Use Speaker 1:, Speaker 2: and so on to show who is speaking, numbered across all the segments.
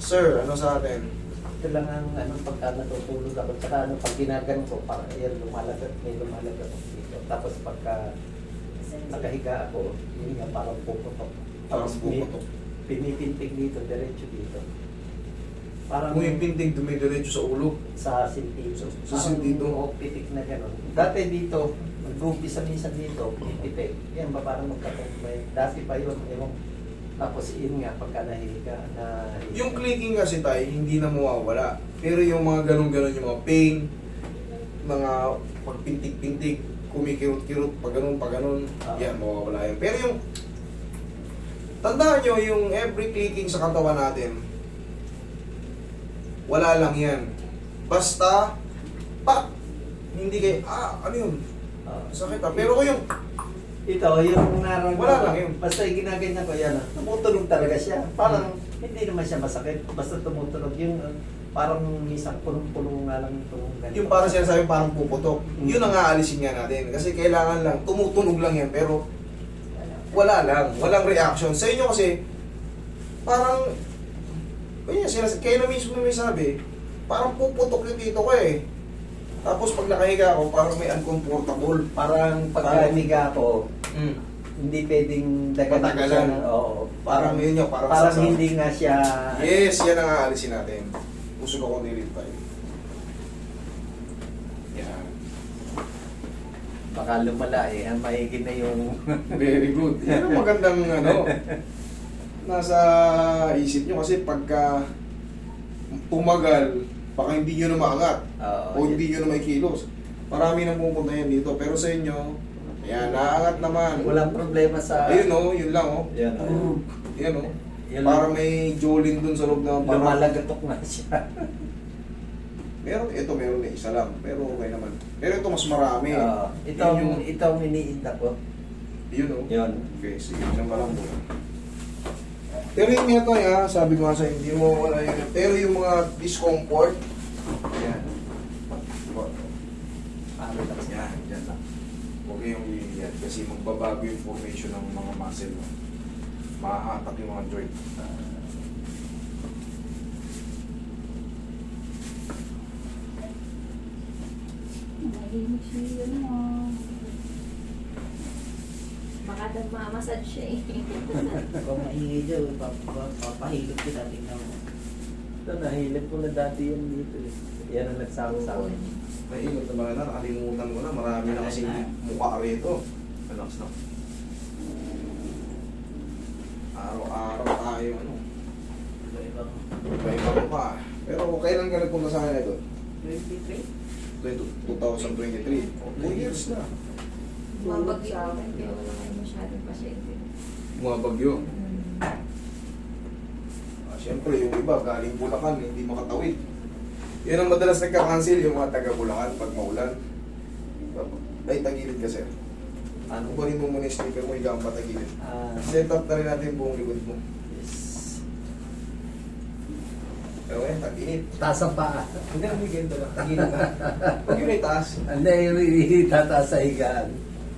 Speaker 1: Sir, ano sa atin?
Speaker 2: Ito lang ang pagka natutulog ako. Tsaka pag ginagan ko, parang ayan, may lumalagat ako dito. Tapos pagka nakahiga ako, yun nga, parang puputok.
Speaker 1: Parang
Speaker 2: Tapos
Speaker 1: puputok.
Speaker 2: pinipintig dito, diretso dito. Parang
Speaker 1: Kung yung pinting dumidiretso sa ulo.
Speaker 2: sa sentido.
Speaker 1: Sa sentido.
Speaker 2: O pitik na gano'n. Dati dito, nag-umpisa minsan dito, pitik. Yan ba parang magkatumbay. Dati pa yun, ewan. Tapos yun nga, pagka nahihiga,
Speaker 1: Yung clicking kasi tayo, hindi na mawawala. Pero yung mga ganun-ganun, yung mga pain, mga pagpintik-pintik, kumikirot-kirot, pag ganun, yan, mawawala yan. Pero yung, tandaan nyo, yung every clicking sa katawan natin, wala lang yan. Basta, pak! Hindi kayo, ano yun? Sakit Pero kung yung,
Speaker 2: ito, yung naramdaman.
Speaker 1: Wala lang yun.
Speaker 2: Basta yung ginaganyan ko yan, tumutunog talaga siya. Parang hindi naman siya masakit. Basta tumutunog. Yung parang isang punong-punong nga lang itong ganito.
Speaker 1: yung parang sinasabi parang puputok, yun ang aalisin nga natin. Kasi kailangan lang, tumutunog lang yan, pero wala lang, walang reaction. Sa inyo kasi, parang, kayo na mismo may sabi, parang puputok yung dito ko eh. Tapos pag nakahiga ako, parang may uncomfortable.
Speaker 2: Parang pagkamiga ko, hindi pwedeng daganan
Speaker 1: Patagalan.
Speaker 2: siya. Oo.
Speaker 1: Parang yun yung parang
Speaker 2: Parang
Speaker 1: sasama.
Speaker 2: hindi nga siya...
Speaker 1: Yes, yan ang aalisin natin. Usog ako nilip tayo. Yan.
Speaker 2: Baka lumala eh. Ang maigin na yung...
Speaker 1: Very good. Yan ang magandang nasa isip nyo kasi pagka tumagal, baka hindi nyo na maangat o hindi nyo na may kilos. Marami nang pupunta yan dito. Pero sa inyo, yan, naangat naman.
Speaker 2: Walang problema sa...
Speaker 1: Ayun yun lang
Speaker 2: Yan o.
Speaker 1: Yan
Speaker 2: Yan
Speaker 1: Parang may jolin dun sa loob ng
Speaker 2: Lumalagatok na siya.
Speaker 1: meron na isa lang. Pero okay naman. Pero ito mas marami.
Speaker 2: Itong iniinda ko.
Speaker 1: Yun
Speaker 2: Yun.
Speaker 1: Okay, sige. Yan pa lang po. Pero yung ito sabi ko nga sa hindi mo wala yan. Pero yung mga discomfort, yan.
Speaker 2: Ano lang siya.
Speaker 1: Yan lang. Huwag kayong yan. Kasi magbabago yung formation ng mga muscle mo. Mahahatak yung mga joint.
Speaker 3: Nahimik siya yun mo. Baka nagmamasad siya eh.
Speaker 2: Kung maingay dyan, papahilip kita. Tingnan mo. Ito, nahilip ko na dati yan dito eh. Yan ang nagsama sa akin.
Speaker 1: Naigot na ba na? Nakalimutan ko na. Marami na kasing mukha rito. Relax na. Araw-araw tayo
Speaker 2: Iba-ibang.
Speaker 1: Iba-iba mukha. Pero kailan ka nagpunta sa akin ito?
Speaker 2: 23?
Speaker 1: 2023. 2 years na.
Speaker 3: Mabagyo ako. Hindi ako naman masyadong pasyente.
Speaker 1: Mga bagyo. Siyempre, yung iba, galing Bulacan, hindi makatawid. Yan ang madalas nagka-cancel, yung mga taga-Bulacan pag maulan. Ay, tagilid ka, sir.
Speaker 2: Ano?
Speaker 1: Kunin mo muna yung sticker mo, higa ang patagilid.
Speaker 2: Ah,
Speaker 1: Set up na rin natin buong likod mo.
Speaker 2: yes.
Speaker 1: Pero ngayon, tag-init.
Speaker 2: Taas ang paa.
Speaker 1: Hindi na may ganito lang. Tagilid ka. Huwag yun itaas.
Speaker 2: Hindi, yung tataas sa higaan.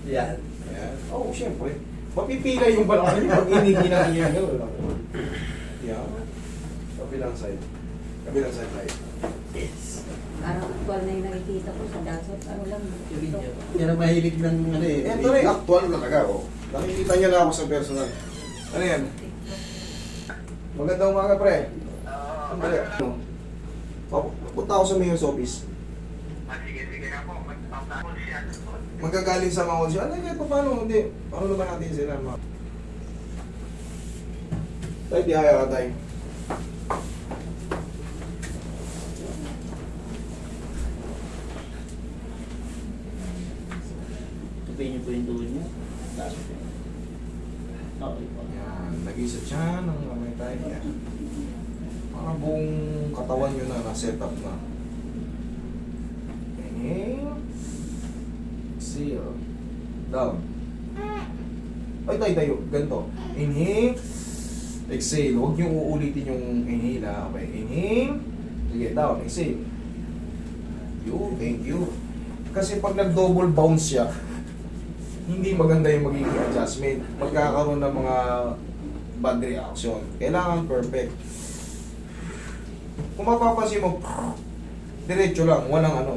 Speaker 2: Yan.
Speaker 1: Ayan. Oo, siyempre. Mapipila yung balakang niyo pag iniginang niya. Yan. Kabilang side. Kabilang side tayo.
Speaker 2: Yes.
Speaker 3: Parang actual na yung nakikita ko sa dansot. Ano lang.
Speaker 2: Yan ang mahilig ng ano eh.
Speaker 1: Ito na yung actual talaga, oh. Nakikita niya na ako sa personal. Ano yan? Magandang umaga, pre. Ano? Punta ako sa mayor's office.
Speaker 4: Sige na po. Magpapakon siya.
Speaker 1: Magkagaling sa mga konsya. Ano kahit paano? Hindi. Ano naman natin sila, ma? Tayo, biyaya ka tayo.
Speaker 2: Tupin niyo po yung tuhod niyo. Taas po. Okay po.
Speaker 1: Yan. Nag-isa siya ng kamay tayo. Yan. Parang buong katawan nyo na na-set up na. Inhale. Exhale. Down. Ay, tayo. Ganito. Inhale. Exhale. Huwag nyo uulitin yung inhale, ha. Okay. Inhale. Sige, down. Exhale. Thank you. Kasi pag nag-double bounce siya, hindi maganda yung magiging adjustment. Magkakaroon ng mga bad reaction. Kailangan perfect. Kung mapapansin mo, diretso lang, walang ano.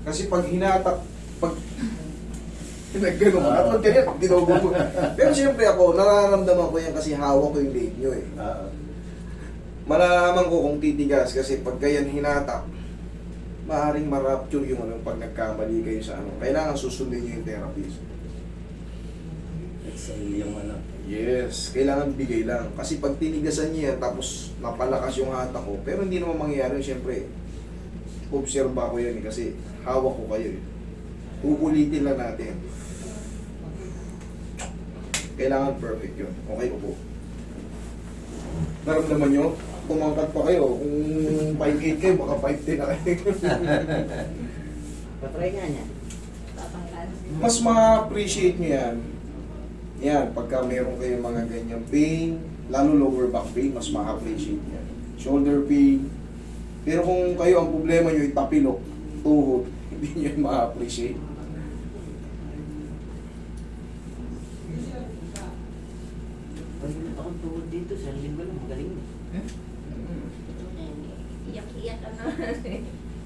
Speaker 1: Kasi pag hinatak, pag nagano ka, pag ganyan, dinobo mo. Pero siyempre ako, nararamdaman ko yan kasi hawak ko yung leg nyo eh. Malalaman ko kung titigas kasi pag ganyan hinatak, maaaring ma-rupture yung ano pag nagkamali kayo sa ano. Kailangan susundin nyo yung therapist.
Speaker 2: Exhale yung ano.
Speaker 1: Yes, kailangan bigay lang. Kasi pag tinigasan niya tapos napalakas yung hatak ko, pero hindi naman mangyayari, siyempre, obserba ko yan eh, kasi hawak ko kayo eh. Uulitin lang natin. Kailangan perfect yun. Okay, upo. Naramdaman nyo, tumangkat pa kayo. Kung 5'8 kayo, baka 5'10 na kayo.
Speaker 2: Patry nga niya.
Speaker 3: Tatanggal.
Speaker 1: Mas ma-appreciate nyo yan. Yan, pagka meron kayong mga ganyang pain, lalo lower back pain, mas ma-appreciate nyo. Shoulder pain. Pero kung kayo, ang problema nyo ay tapilok, tuhod, hindi nyo yan ma-appreciate.
Speaker 2: Pag akong tuhod dito, sa linggo lang, magaling na.
Speaker 3: Iyak-iyak ka na.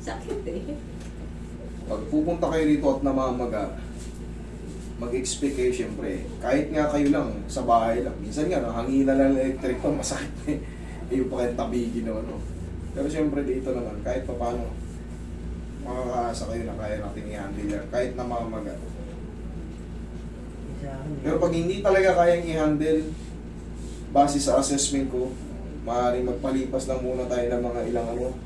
Speaker 3: Sakit eh.
Speaker 1: Pag pupunta kayo rito at namamaga, mag-expect kayo siyempre. Kahit nga kayo lang, sa bahay lang. Minsan nga, hangina lang ng electric pa, masakit na eh. Ayaw pa kayong tabigin o ano. Pero siyempre dito naman, kahit pa paano, makakaasa kayo na kaya natin i-handle yan. Kahit namamaga. Pero pag hindi talaga kayang i-handle, base sa assessment ko, maaaring magpalipas lang muna tayo ng mga ilang ano,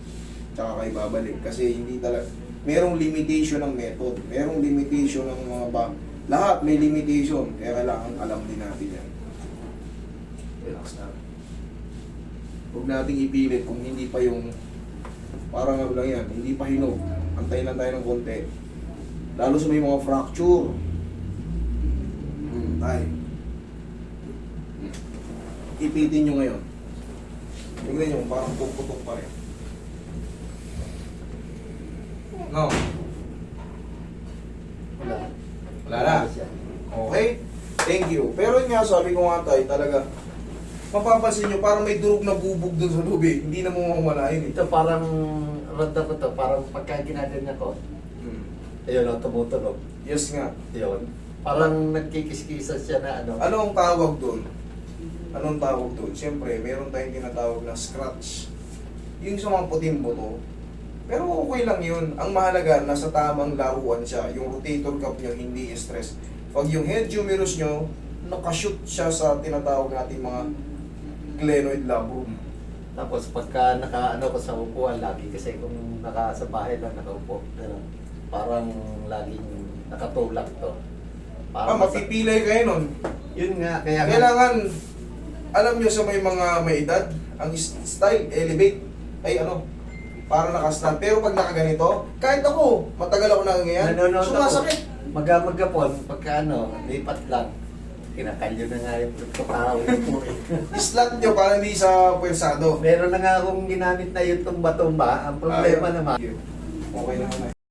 Speaker 1: tsaka kayo babalik. Kasi hindi talaga, merong limitation ng method, merong limitation ng mga lahat may limitation, kaya kailangan alam din natin yan. Relax na. Huwag nating ipilit kung hindi pa yung, parang ano lang yan, hindi pa hinog. Antayin lang tayo ng konti. Lalo sa may mga fracture. Tayo. Ipitin nyo ngayon. Tingnan nyo, parang puputok pa rin. No.
Speaker 2: Wala.
Speaker 1: Wala na. Okay? Thank you. Pero yun nga, sabi ko nga tayo, talaga, mapapansin nyo, parang may durog na bubog doon sa loob eh. Hindi na mo mamalayan eh.
Speaker 2: Ito parang, randa ko to, parang pagka ginaganyan ko, ayun o, tumutunog.
Speaker 1: Yes nga.
Speaker 2: Yun. Parang nagkikis-kisas siya na ano.
Speaker 1: Anong tawag doon? Anong tawag doon? Siyempre, meron tayong tinatawag na scratch. Yung sa mga puting buto. Pero okay lang yun. Ang mahalaga, nasa tamang laruan siya. Yung rotator cuff nyo, hindi stress. Pag yung head humerus nyo, nakashoot siya sa tinatawag natin mga glenoid labrum.
Speaker 2: Tapos pagka naka-ano ko sa upuan lagi, kasi kung sa bahay lang nakaupo, pero parang laging nakatulak to.
Speaker 1: Mapipilay kayo nun.
Speaker 2: Yun nga, kaya
Speaker 1: Kailangan, alam nyo sa may mga may edad, ang style, elevate, ay ano, para nakastand. Pero pag nakaganito, kahit ako, matagal ako nangangayan,
Speaker 2: nanonood
Speaker 1: sumasakit.
Speaker 2: ako. Magapon, pagka ano, lipat lang. Kinakalyo na nga yung pagkatao ko eh.
Speaker 1: Islat nyo para hindi sa pwersado.
Speaker 2: Meron na nga akong ginamit na yung tumba-tumba. Ang problema naman,
Speaker 1: Okay naman eh.